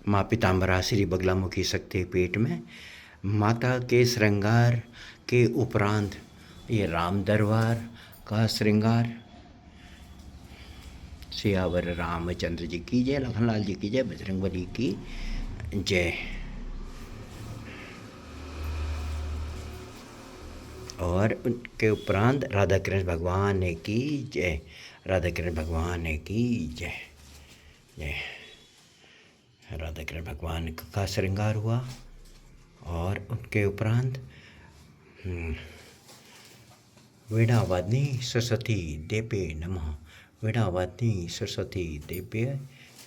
माँ पीताम्बरा श्री बगलामुखी शक्तिपीठ में माता के श्रृंगार के उपरांत ये राम दरबार का श्रृंगार। सियावर रामचंद्र जी की जय, लखनलाल जी की जय, बजरंगबली की जय। और उनके उपरांत राधा कृष्ण भगवान की जय, राधा कृष्ण भगवान की जय जय। राधा कृष्ण भगवान का श्रृंगार हुआ और उनके उपरांत वीणावादिनी सरस्वती देवे नमः, वीणावादिनी सरस्वती देवे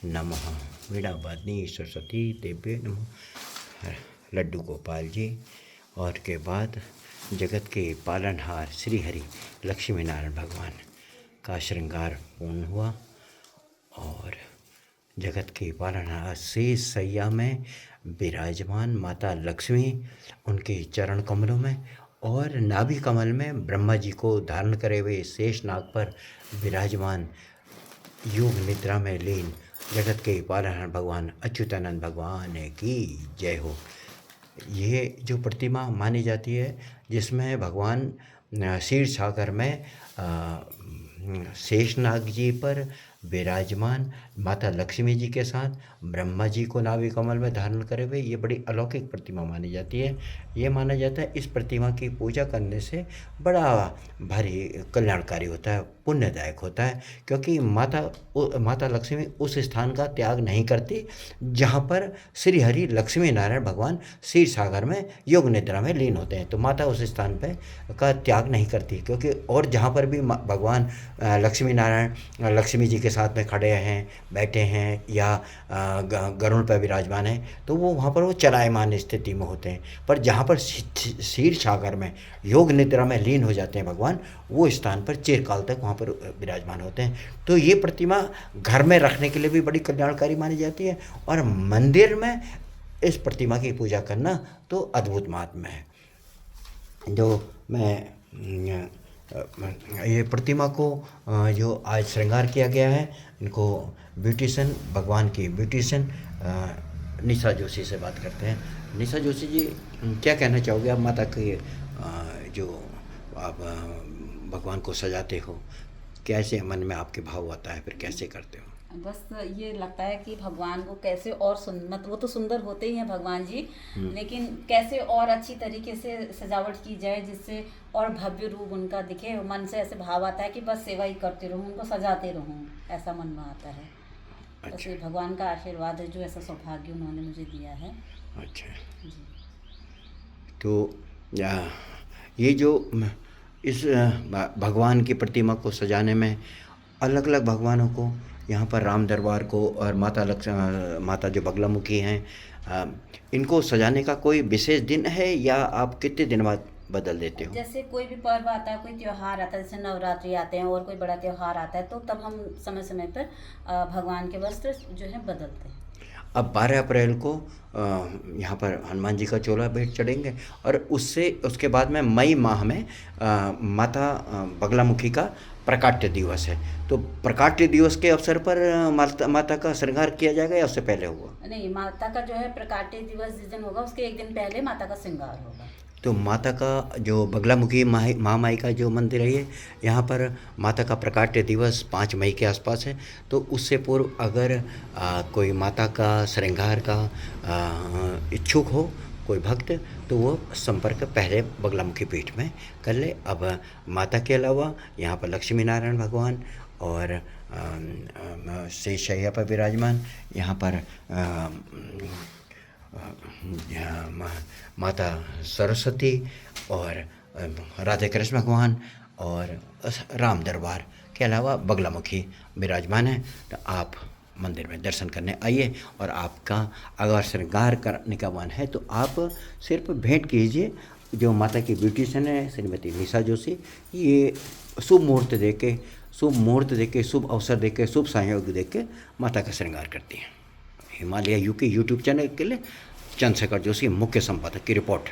नमः, वीणावादिनी सरस्वती देवे नमः। लड्डू गोपाल जी और के बाद जगत के पालनहार श्री हरि लक्ष्मी नारायण भगवान का श्रृंगार पूर्ण हुआ और जगत के पालनहार शेष सैया में विराजमान माता लक्ष्मी, उनके चरण कमलों में और नाभि कमल में ब्रह्मा जी को धारण करे हुए शेष नाग पर विराजमान योग निद्रा में लीन जगत के पालनहार भगवान अच्युतानंद भगवान की जय हो। ये जो प्रतिमा मानी जाती है जिसमें भगवान क्षीर सागर में शेषनाग जी पर विराजमान माता लक्ष्मी जी के साथ ब्रह्मा जी को नाभि कमल में धारण करे हुए, ये बड़ी अलौकिक प्रतिमा मानी जाती है। ये माना जाता है इस प्रतिमा की पूजा करने से बड़ा भारी कल्याणकारी होता है, पुण्यदायक होता है, क्योंकि माता लक्ष्मी उस स्थान का त्याग नहीं करती जहाँ पर श्री हरि लक्ष्मी नारायण भगवान क्षीर सागर में योग निद्रा में लीन होते हैं। तो माता उस स्थान पे का त्याग नहीं करती, क्योंकि और जहाँ पर भी भगवान लक्ष्मी नारायण लक्ष्मी जी के साथ में खड़े हैं, बैठे हैं या गरुड़ पर विराजमान हैं, तो वो वहाँ पर वो चलायमान स्थिति में होते हैं। पर जहाँ पर क्षीर सागर में योग निद्रा में लीन हो जाते हैं भगवान, वो स्थान पर चिरकाल तक वहाँ पर विराजमान होते हैं। तो ये प्रतिमा घर में रखने के लिए भी बड़ी कल्याणकारी मानी जाती है और मंदिर में इस प्रतिमा की पूजा करना तो अद्भुत महात्मा है। जो मैं ये प्रतिमा को जो आज श्रृंगार किया गया है, इनको ब्यूटिशन, भगवान की ब्यूटिशन निशा जोशी से बात करते हैं। निशा जोशी जी, क्या कहना चाहोगे आप माता के जो आप भगवान को सजाते हो, कैसे मन में आपके भाव आता है, फिर कैसे करते हो? बस ये लगता है कि भगवान को कैसे और मतलब वो तो सुंदर होते ही हैं भगवान जी, लेकिन कैसे और अच्छी तरीके से सजावट की जाए जिससे और भव्य रूप उनका दिखे। मन से ऐसे भाव आता है कि बस सेवा ही करते रहूँ, उनको सजाते रहूँ, ऐसा मन में आता है। अच्छा। बस ये भगवान का आशीर्वाद है जो ऐसा सौभाग्य उन्होंने मुझे दिया है। अच्छा जी। तो ये जो इस भगवान की प्रतिमा को सजाने में अलग अलग भगवानों को, यहाँ पर राम दरबार को और माता जो बगलामुखी हैं, इनको सजाने का कोई विशेष दिन है या आप कितने दिन बाद बदल देते हो? जैसे कोई भी पर्व आता है, कोई त्योहार आता है, जैसे नवरात्रि आते हैं और कोई बड़ा त्योहार आता है, तो तब हम समय समय पर भगवान के वस्त्र जो है बदलते हैं। अब 12 अप्रैल को यहाँ पर हनुमान जी का चोला भेंट चढ़ेंगे और उसके बाद में मई माह में माता बगलामुखी का प्रकाट्य दिवस है। तो प्रकाट्य दिवस के अवसर पर माता का श्रृंगार किया जाएगा या उससे पहले होगा? नहीं, माता का जो है प्रकाट्य दिवस जिस दिन होगा उसके एक दिन पहले माता का श्रृंगार होगा। तो माता का जो बगलामुखी महामाई का जो मंदिर है, यहाँ पर माता का प्रकाट्य दिवस 5 मई के आसपास है। तो उससे पूर्व अगर कोई माता का श्रृंगार का इच्छुक हो कोई भक्त, तो वो संपर्क पहले बगलामुखी पीठ में कर ले। अब माता के अलावा यहाँ पर लक्ष्मी नारायण भगवान और शेषशय्या पर विराजमान यहाँ पर माता सरस्वती और राधे कृष्ण भगवान और राम दरबार के अलावा बगलामुखी विराजमान है। तो आप मंदिर में दर्शन करने आइए और आपका अगर श्रृंगार करने का मन है तो आप सिर्फ भेंट कीजिए। जो माता की ब्यूटिशियन है श्रीमती निशा जोशी, ये शुभ मुहूर्त देके शुभ अवसर देके शुभ संयोग देके माता का श्रृंगार करती हैं। हिमालय यूके यूट्यूब चैनल के लिए चंद्रशेखर जोशी, मुख्य संपादक की रिपोर्ट।